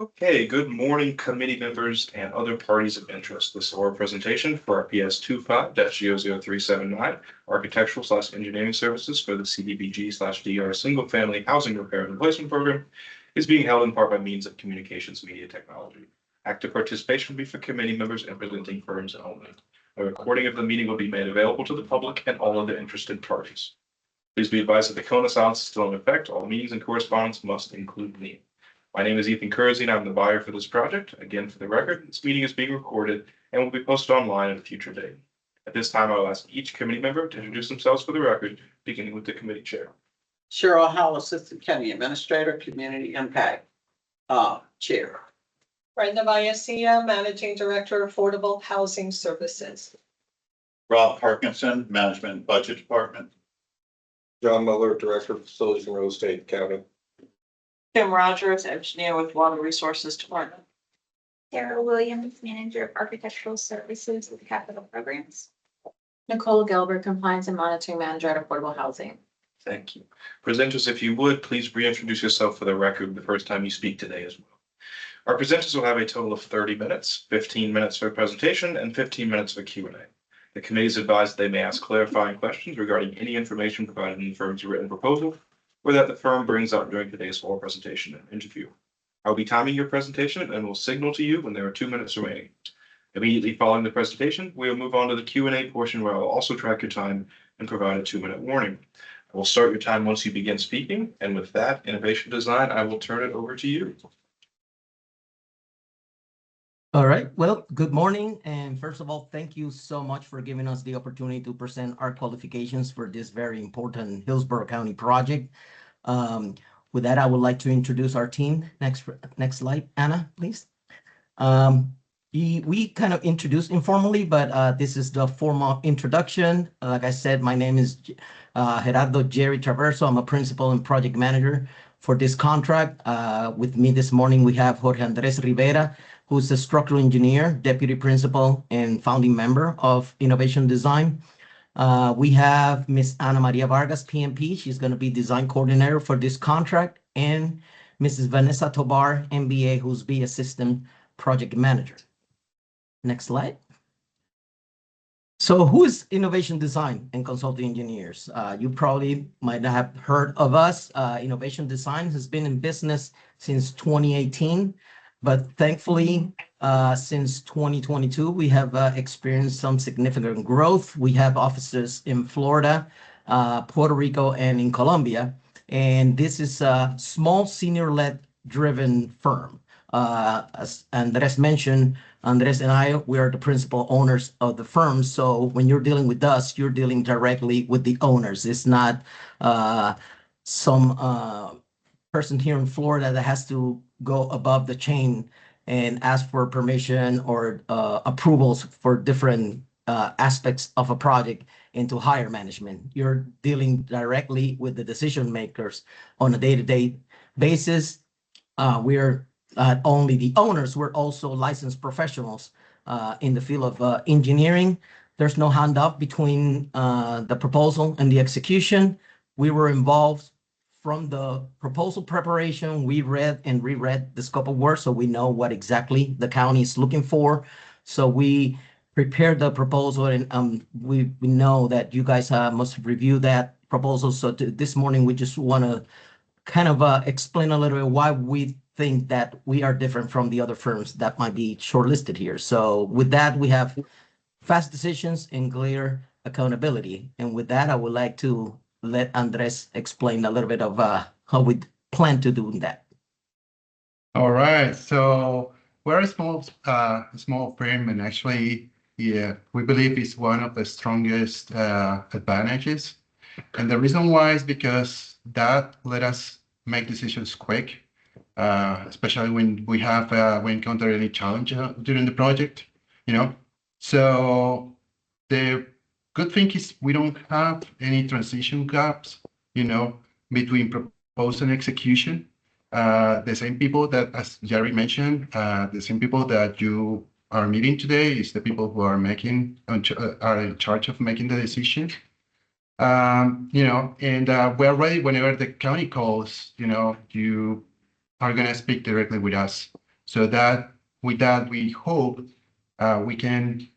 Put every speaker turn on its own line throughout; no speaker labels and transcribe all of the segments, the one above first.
Okay, good morning, committee members and other parties of interest. This is our presentation for RPS 25-00379, architectural/engineering services for the CDBG-DR Single Family Housing Repair and Replacement Program is being held in part by means of communications media technology. Active participation will be for committee members and presenting firms only. A recording of the meeting will be made available to the public and all other interested parties. Please be advised that the cone of silence is still in effect. All meetings and correspondence must include me. My name is Ethan Kersey, and I'm the buyer for this project. Again, for the record, this meeting is being recorded and will be posted online at a future date. At this time, I will ask each committee member to introduce themselves for the record, beginning with the committee chair.
Cheryl Howell, Assistant County Administrator, Community Impact Chair.
Brenda Vallecilla, Managing Director, Affordable Housing Services.
Rob Parkinson, Management Budget Department.
John Miller, Director of Facilities and Real Estate, County.
Kim Rogers, Engineer with Water Resources Department.
Sarah Williams, Manager of Architectural Services with Capital Programs.
Nicole Gelber, Compliance and Monitoring Manager at Affordable Housing.
Thank you. Presenters, if you would, please reintroduce yourself for the record the first time you speak today as well. Our presenters will have a total of 30 minutes, 15 minutes for presentation and 15 minutes for Q&A. The committee is advised they may ask clarifying questions regarding any information provided in the firm's written proposal or that the firm brings up during today's oral presentation and interview. I will be timing your presentation and will signal to you when there are 2 minutes remaining. Immediately following the presentation, we will move on to the Q&A portion where I will also track your time and provide a 2-minute warning. I will start your time once you begin speaking, and with that, Innovation Design, I will turn it over to you.
All right, well, good morning. And first of all, thank you so much for giving us the opportunity to present our qualifications for this very important Hillsborough County project. With that, I would like to introduce our team. Next slide, Anna, please. We kind of introduced informally, but this is the formal introduction. Like I said, my name is Gerardo Jerry Traverso. I'm a principal and project manager for this contract. With me this morning, we have Jorge Andres Rivera, who's a structural engineer, deputy principal, and founding member of Innovation Design. We have Ms. Ana Maria Vargas, PMP. She's going to be design coordinator for this contract, and Mrs. Vanessa Tobar, MBA, who's be assistant project manager. Next slide. So who is Innovation Design and Consulting Engineers? You probably might have heard of us. Innovation Design has been in business since 2018. But thankfully, since 2022, we have experienced some significant growth. We have offices in Florida, Puerto Rico, and in Colombia. And this is a small senior-led driven firm. As Andres mentioned, Andres and I, we are the principal owners of the firm. So when you're dealing with us, you're dealing directly with the owners. It's not some person here in Florida that has to go above the chain and ask for permission or approvals for different aspects of a project into higher management. You're dealing directly with the decision makers on a day-to-day basis. We're not only the owners, we're also licensed professionals in the field of engineering. There's no handoff between the proposal and the execution. We were involved from the proposal preparation. We read and reread the scope of work, so we know what exactly the county is looking for. So we prepared the proposal, and we know that you guys must review that proposal. So this morning, we just want to kind of explain a little bit why we think that we are different from the other firms that might be shortlisted here. So with that, we have fast decisions and clear accountability. And with that, I would like to let Andres explain a little bit of how we plan to do that.
All right, so we're a small firm, and actually, yeah, we believe it's one of the strongest advantages. And the reason why is because that let us make decisions quick, especially when we encounter any challenge during the project, So the good thing is we don't have any transition gaps, between proposal and execution. The same people that, as Jerry mentioned, the same people that you are meeting today is the people who are are in charge of making the decision. And we're ready whenever the county calls, you are going to speak directly with us. So that with that, we hope we can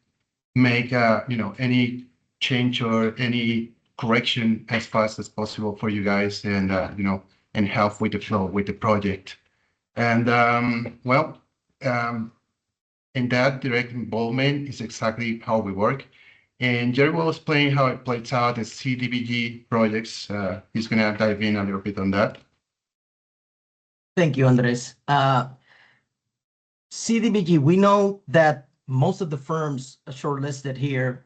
make any change or any correction as fast as possible for you guys, and and help with the flow with the project. And in that direct involvement is exactly how we work. And Jerry will explain how it plays out the CDBG projects. He's gonna dive in a little bit on that.
Thank you, Andres. CDBG, we know that most of the firms shortlisted here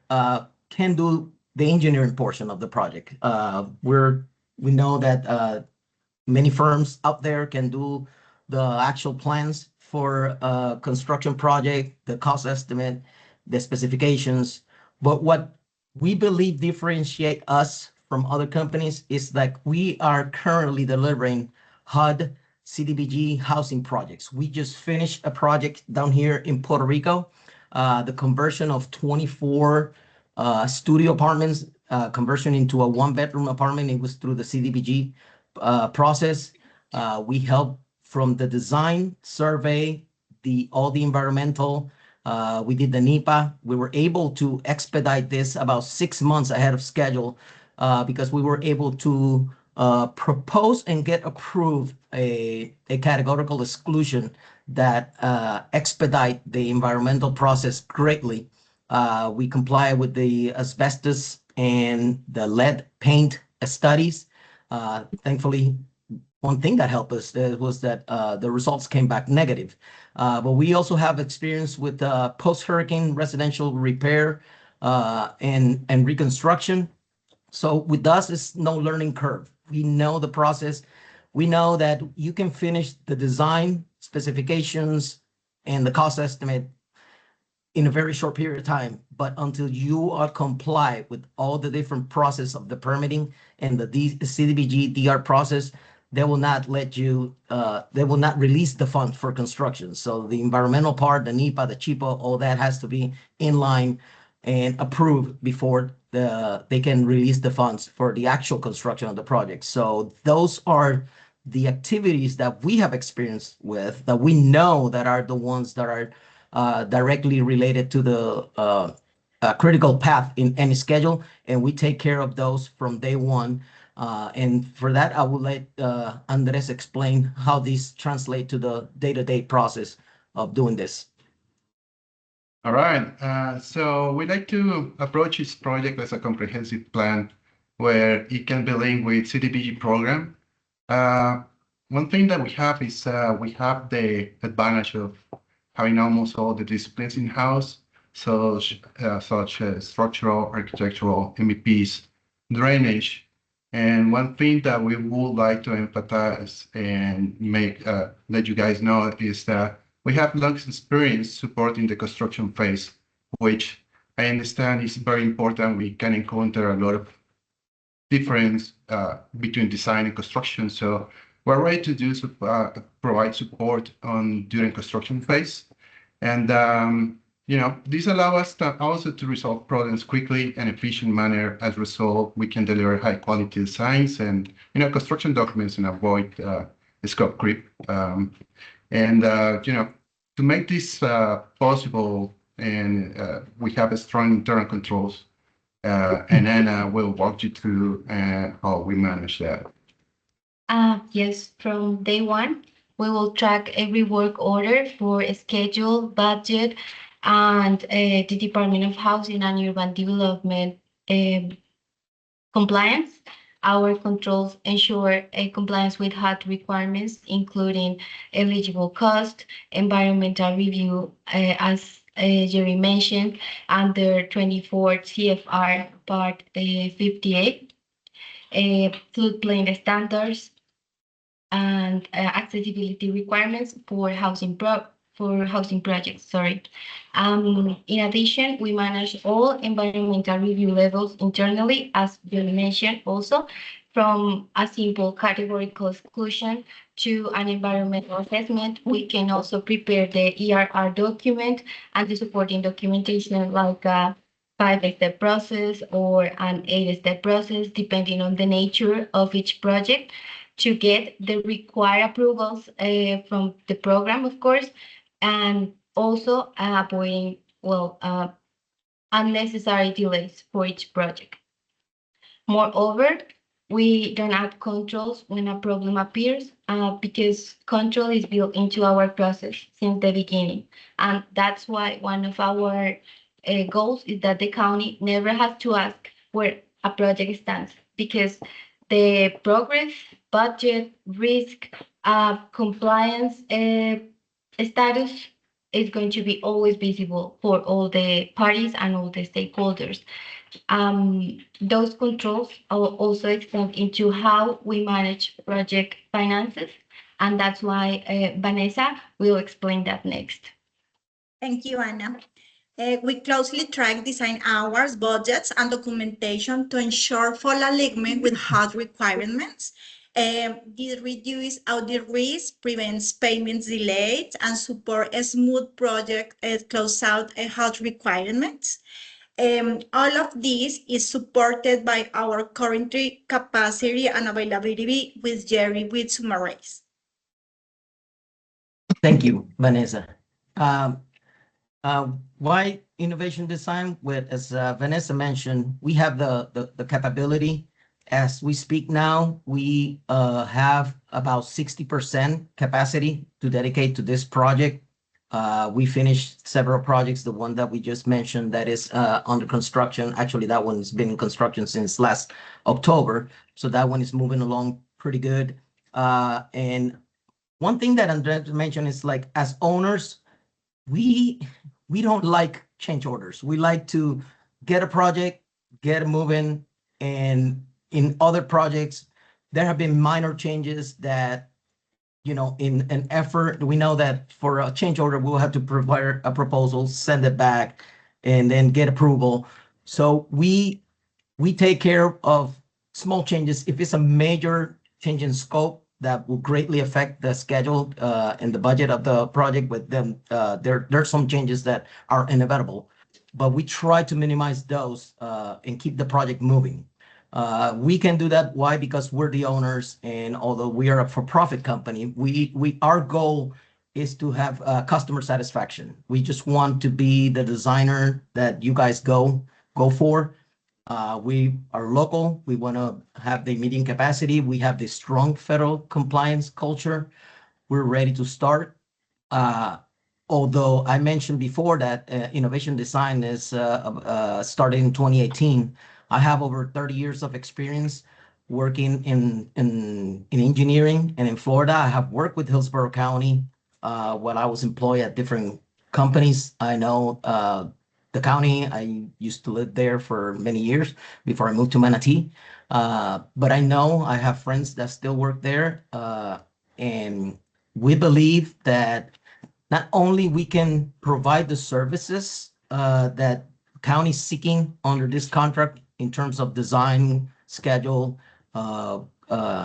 can do the engineering portion of the project. We know that many firms out there can do the actual plans for a construction project, the cost estimate, the specifications. But what we believe differentiate us from other companies is that we are currently delivering HUD CDBG housing projects. We just finished a project down here in Puerto Rico, the conversion of 24 studio apartments, conversion into a one-bedroom apartment. It was through the CDBG process. We helped from the design, survey, all the environmental. We did the NEPA. We were able to expedite this about 6 months ahead of schedule because we were able to propose and get approved a categorical exclusion that expedite the environmental process greatly. We comply with the asbestos and the lead paint studies. Thankfully, one thing that helped us was that the results came back negative. But we also have experience with post-hurricane residential repair and reconstruction. So with us, it's no learning curve. We know the process. We know that you can finish the design, specifications, and the cost estimate in a very short period of time. But until you are comply with all the different process of the permitting and the CDBG-DR process, they will not let you, they will not release the funds for construction. So the environmental part, the NEPA, the CHIPA, all that has to be in line and approved before they can release the funds for the actual construction of the project. So those are the activities that we have experience with, that we know that are the ones that are directly related to the critical path in any schedule, and we take care of those from day one. And for that, I will let Andres explain how these translate to the day-to-day process of doing this.
All right, so we like to approach this project as a comprehensive plan where it can be linked with CDBG program. One thing that we have is we have the advantage of having almost all the disciplines in-house, such as structural, architectural, MEPs, drainage. And one thing that we would like to emphasize and let you guys know is that we have long experience supporting the construction phase, which I understand is very important. We can encounter a lot of difference between design and construction. So we're ready to do provide support during construction phase. And this allows us also to resolve problems quickly and efficient manner. As a result, we can deliver high quality designs and construction documents and avoid scope creep. To make this possible, and we have a strong internal controls, and then we'll walk you through how we manage that.
Yes, from day one, we will track every work order for schedule, budget, and the Department of Housing and Urban Development compliance. Our controls ensure a compliance with HUD requirements, including eligible cost, environmental review, as Jerry mentioned, under 24 CFR Part 58, floodplain standards, and accessibility requirements for housing projects. In addition, we manage all environmental review levels internally, as you mentioned, also from a simple categorical exclusion to an environmental assessment. We can also prepare the ERR document and the supporting documentation, like a 5-step process or an 8-step process, depending on the nature of each project, to get the required approvals from the program, of course, and also avoiding, unnecessary delays for each project. Moreover, we don't add controls when a problem appears because control is built into our process since the beginning. And that's why one of our goals is that the county never has to ask where a project stands, because the progress, budget, risk, compliance status is going to be always visible for all the parties and all the stakeholders. Those controls also extend into how we manage project finances, and that's why Vanessa will explain that next.
Thank you, Anna. We closely track design hours, budgets, and documentation to ensure full alignment with HUD requirements. This reduces audit risk, prevents payments delays, and support a smooth project closeout HUD requirements. All of this is supported by our current capacity and availability with Jerry with summarize.
Thank you, Vanessa. Why innovation design? As Vanessa mentioned, we have the capability. As we speak now, we have about 60% capacity to dedicate to this project. We finished several projects. The one that we just mentioned that is under construction. Actually, that one's been in construction since last October. So that one is moving along pretty good. And one thing that Andrea mentioned is, like, as owners, we don't like change orders. We like to get a project, get it moving. And in other projects, there have been minor changes that, in an effort, we know that for a change order, we'll have to provide a proposal, send it back, and then get approval. So we take care of small changes. If it's a major change in scope that will greatly affect the schedule and the budget of the project, with them, there's some changes that are inevitable, but we try to minimize those and keep the project moving. We can do that. Why? Because we're the owners, and although we are a for-profit company, our goal is to have customer satisfaction. We just want to be the designer that you guys go for. We are local. We want to have the meeting capacity. We have the strong federal compliance culture. We're ready to start. Although I mentioned before that innovation design is started in 2018. I have over 30 years of experience working in engineering, and in Florida, I have worked with Hillsborough County when I was employed at different companies. I know the county. I used to live there for many years before I moved to Manatee. But I know I have friends that still work there, and we believe that not only we can provide the services that county seeking under this contract in terms of design, schedule,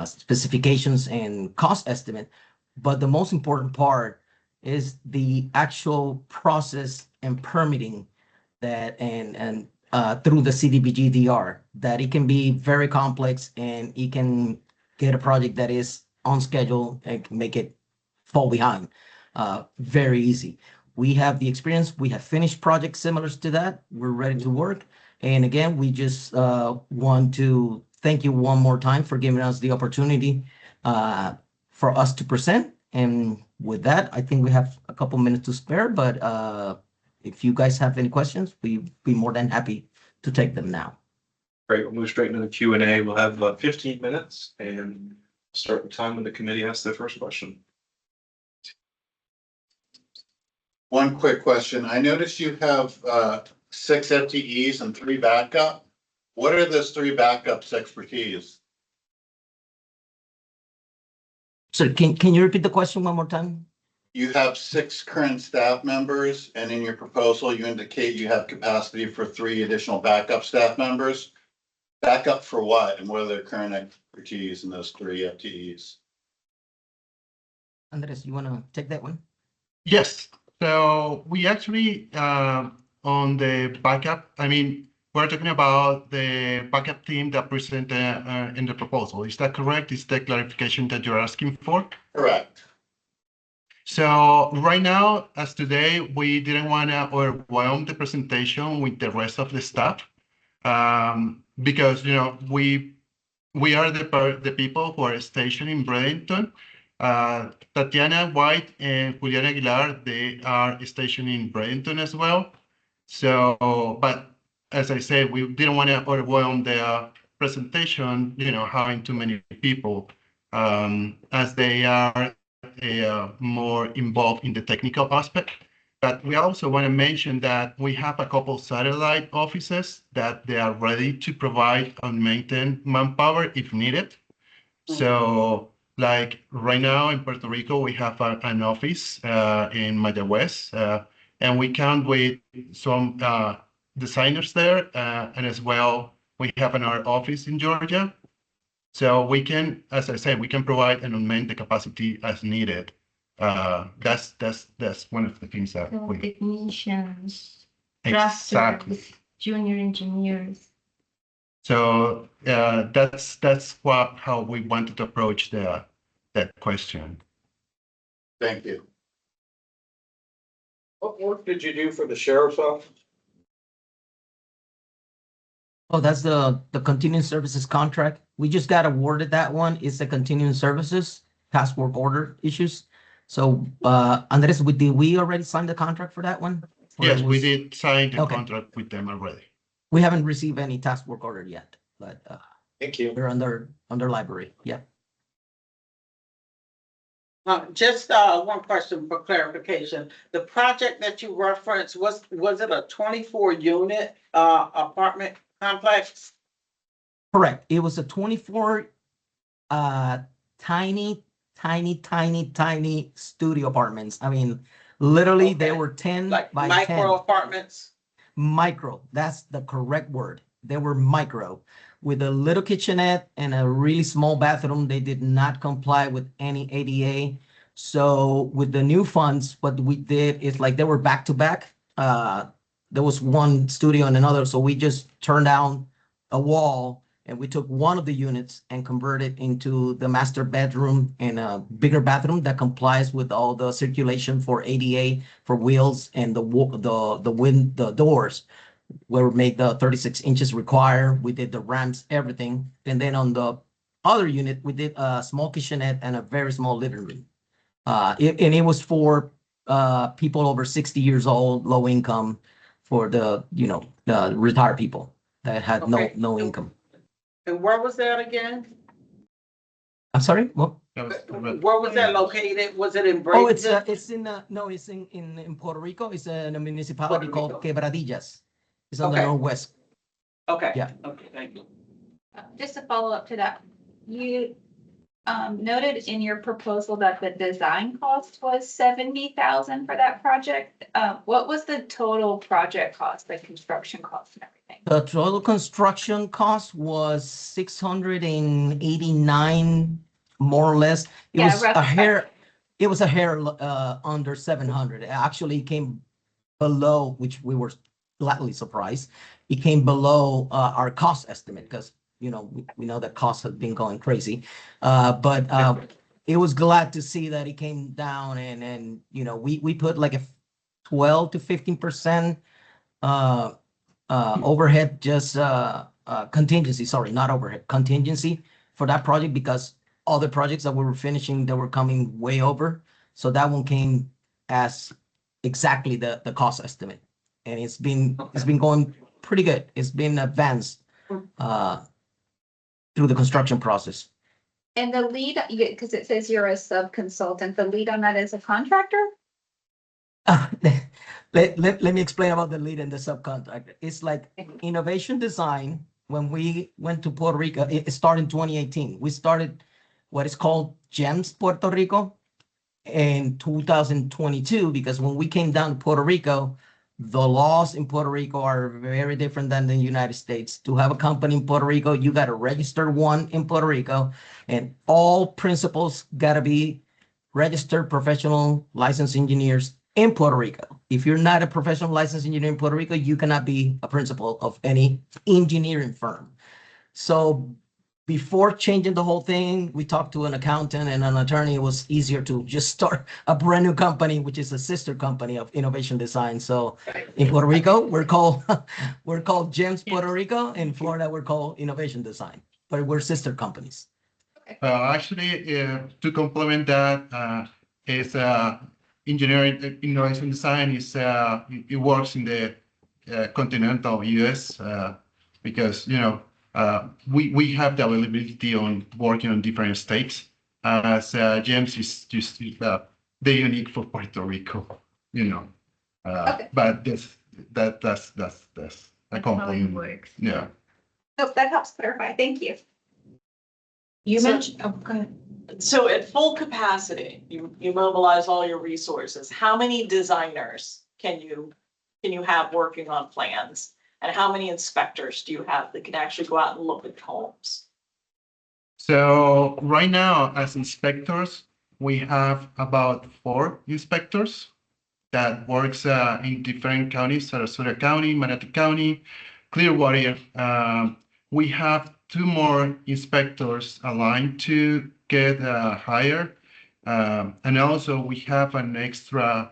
specifications, and cost estimate, but the most important part is the actual process and permitting that and through the CDBG-DR, that it can be very complex, and it can get a project that is on schedule and make it fall behind very easy. We have the experience. We have finished projects similar to that. We're ready to work. And again, we just want to thank you one more time for giving us the opportunity for us to present. And with that, I think we have a couple minutes to spare, but if you guys have any questions, we'd be more than happy to take them now.
Great, we'll move straight into the Q&A. We'll have about 15 minutes and start the time when the committee asks their first question.
One quick question. I noticed you have 6 FTEs and 3 backup. What are those 3 backups' expertise?
So can you repeat the question one more time?
You have 6 current staff members, and in your proposal, you indicate you have capacity for 3 additional backup staff members. Backup for what, and what are their current expertise in those 3 FTEs?
Andres, you want to take that one?
Yes. So we actually, on the backup, we're talking about the backup team that presented in the proposal. Is that correct? Is the clarification that you're asking for?
Correct.
So right now, as today, we didn't want to overwhelm the presentation with the rest of the staff because, you know, we are the people who are stationed in Bradenton. Tatiana White and Juliana Aguilar, they are stationed in Bradenton as well. So, but as I said, we didn't want to overwhelm the presentation, you know, having too many people as they are more involved in the technical aspect. But we also want to mention that we have a couple satellite offices that they are ready to provide and maintain manpower if needed. So like right now in Puerto Rico, we have an office in Mayagüez, and we count with some designers there, and as well, we have another office in Georgia. So we can, as I said, we can provide and augment the capacity as needed. That's one of the things that we
Technicians,
exactly.
drafters, junior engineers.
So that's how we wanted to approach that question.
Thank you.
What work did you do for the sheriff's office?
Oh, that's the continuing services contract. We just got awarded that one. It's the continuing services task work order issues. So, Andres, did we already sign the contract for that one? Or
Yes,
it
we
was-
did sign the
Okay.
contract with them already.
We haven't received any task work order yet, but
Thank you.
they're under library. Yeah.
Just one question for clarification. The project that you referenced, was it a 24-unit apartment complex?
Correct. It was a 24 tiny studio apartments. I mean, literally
Okay.
they were 10
Like
by
micro
10.
apartments?
Micro, that's the correct word. They were micro with a little kitchenette and a really small bathroom. They did not comply with any ADA. So with the new funds, what we did is like they were back to back. There was one studio and another. So we just turned down a wall and we took one of the units and converted into the master bedroom and a bigger bathroom that complies with all the circulation for ADA, for wheels, and the doors were made the 36 inches required. We did the ramps, everything. And then on the other unit, we did a small kitchenette and a very small living room. It was for people over 60 years old, low income, for the retired people that had
Okay.
no income.
And where was that again?
I'm sorry, what?
Where was that located? Was it in
Oh, it's
Bradenton?
in Puerto Rico. It's in a municipality
Puerto
called
Rico.
Quebradillas. It's on the
Okay.
northwest.
Okay.
Yeah.
Okay, thank you.
Just to follow up to that, you noted in your proposal that the design cost was 70,000 for that project. What was the total project cost, the construction cost and everything?
The total construction cost was 689, more or less. It
Yeah,
was
rough
a
estimate.
hair. It was a hair under 700. It actually came below, which we were gladly surprised. It came below our cost estimate because we know that costs have been going crazy. But it was glad to see that it came down and we put like a 12 to 15% overhead, just contingency, sorry, not overhead, contingency for that project because other projects that we were finishing, they were coming way over. So that one came as exactly the cost estimate. And it's been going pretty good. It's been advanced through the construction process.
And the lead, because it says you're a sub-consultant, the lead on that is a contractor?
Let me explain about the lead and the subcontractor. It's like innovation design. When we went to Puerto Rico, it started in 2018. We started what is called GEMS Puerto Rico in 2022, because when we came down to Puerto Rico, the laws in Puerto Rico are very different than the United States. To have a company in Puerto Rico, you got to register one in Puerto Rico, and all principals got to be registered professional licensed engineers in Puerto Rico. If you're not a professional licensed engineer in Puerto Rico, you cannot be a principal of any engineering firm. So before changing the whole thing, we talked to an accountant and an attorney. It was easier to just start a brand new company, which is a sister company of Innovation Design. So in Puerto Rico, we're called GEMS Puerto Rico. In Florida, we're called Innovation Design, but we're sister companies.
Actually, to complement that, is engineering innovation design is it works in the continental U.S. Because we have the availability on working on different states. As GEMS is just the unique for Puerto Rico,
Okay.
But that's a component.
Works.
Yeah.
Nope, that helps clarify. Thank you.
You
So-
mentioned, oh, go ahead.
So at full capacity, you mobilize all your resources. How many designers can you have working on plans? And how many inspectors do you have that can actually go out and look at homes?
So right now, as inspectors, we have about 4 inspectors that works in different counties: Sarasota County, Manatee County, Clearwater. We have 2 more inspectors aligned to get hired. And also we have an extra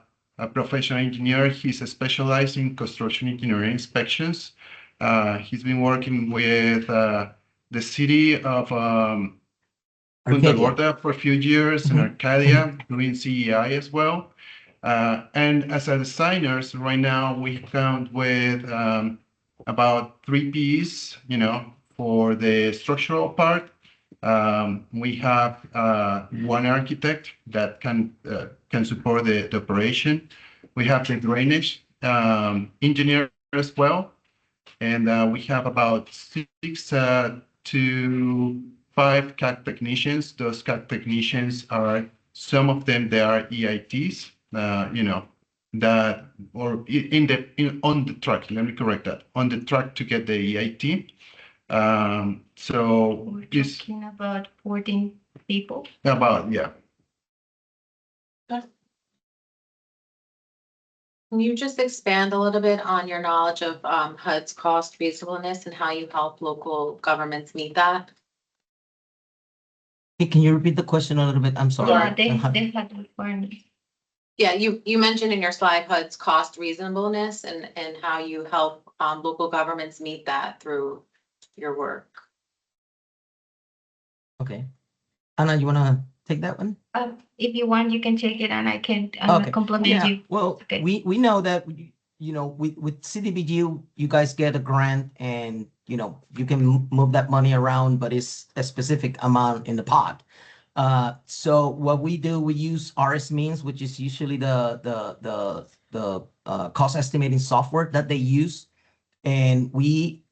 professional engineer. He's specialized in construction engineering inspections. He's been working with the city of Punta Gorda for a few years, and Arcadia, doing CEI as well. And as a designers, right now we count with about 3 Ps, for the structural part. We have 1 architect that can support the operation. We have the drainage engineer as well. And we have about 6 to 5 CAD technicians. Those CAD technicians are, some of them, they are EITs, that, or on the track, let me correct that, on the track to get the EIT. So
We're
it's
talking about 14 people.
about, yeah.
Can you just expand a little bit on your knowledge of HUD's cost reasonableness and how you help local governments meet that?
Hey, can you repeat the question a little bit? I'm sorry.
Yeah, they had requirements.
Yeah, you mentioned in your slide HUD's cost reasonableness and how you help local governments meet that through your work.
Okay. Anna, you want to take that one?
If you want, you can take it and I can
Okay.
compliment
Yeah,
you.
well,
Okay.
we know that, with CDBG, you guys get a grant and, you can move that money around, but it's a specific amount in the pot. So what we do, we use RS Means, which is usually the cost estimating software that they use. And we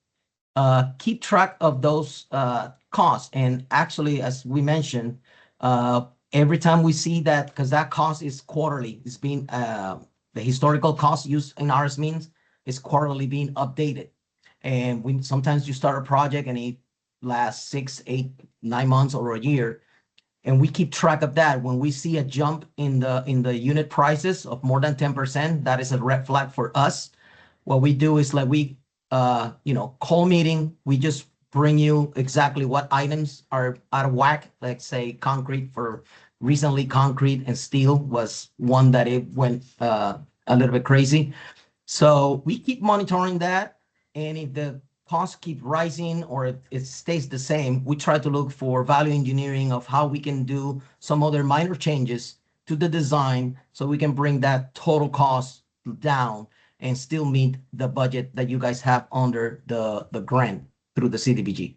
keep track of those costs. And actually, as we mentioned, every time we see that, because that cost is quarterly, it's being the historical cost used in RS Means is quarterly being updated. And sometimes you start a project and it lasts 6, 8, 9 months or a year. And we keep track of that. When we see a jump in the unit prices of more than 10%, that is a red flag for us. What we do is like we call meeting, we just bring you exactly what items are out of whack. Like say concrete, for recently concrete and steel was one that it went a little bit crazy. So we keep monitoring that. And if the costs keep rising or if it stays the same, we try to look for value engineering of how we can do some other minor changes to the design so we can bring that total cost down and still meet the budget that you guys have under the grant through the CDBG.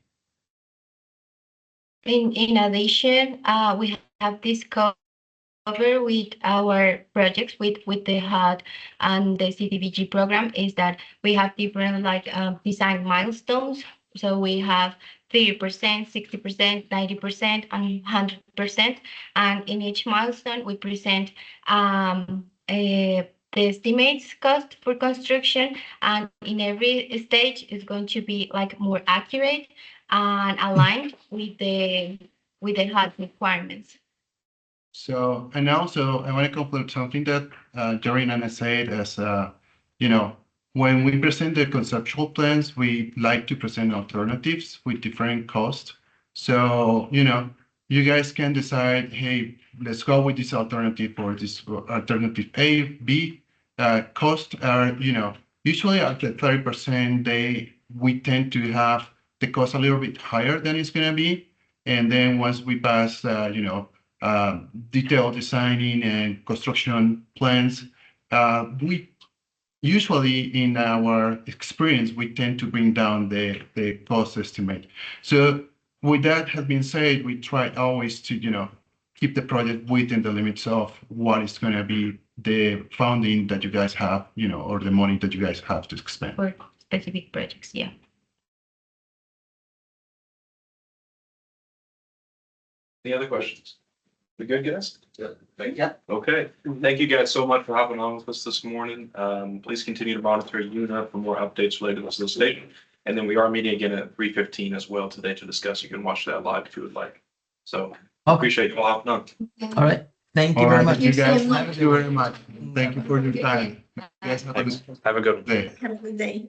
In addition, we have this cover with our projects with the HUD and the CDBG program is that we have different design milestones. So we have 30%, 60%, 90%, and 100%. And in each milestone, we present the estimates cost for construction. And in every stage, it's going to be more accurate and aligned with the HUD requirements.
So, and also I want to conclude something that Jerry and Anna said as, when we present the conceptual plans, we like to present alternatives with different costs. So, you guys can decide, hey, let's go with this alternative or this alternative A, B. Costs are, usually at the 30%, we tend to have the cost a little bit higher than it's going to be. And then once we pass, detailed designing and construction plans, we usually in our experience, we tend to bring down the cost estimate. So with that has been said, we try always to, keep the project within the limits of what is going to be the funding that you guys have, or the money that you guys have to expend.
For specific projects, yeah.
Any other questions? We good, guys?
Yeah.
Thank you. Okay. Thank you guys so much for hopping on with us this morning. Please continue to monitor UNA for more updates related to the solicitation. And then we are meeting again at 3:15 as well today to discuss. You can watch that live if you would like. So appreciate you all hopping on.
All right. Thank you
All
very
right,
much.
you guys,
so much.
thank you very much. Thank you for your time. You guys have a good
Have a good one.
day.
Have a good day.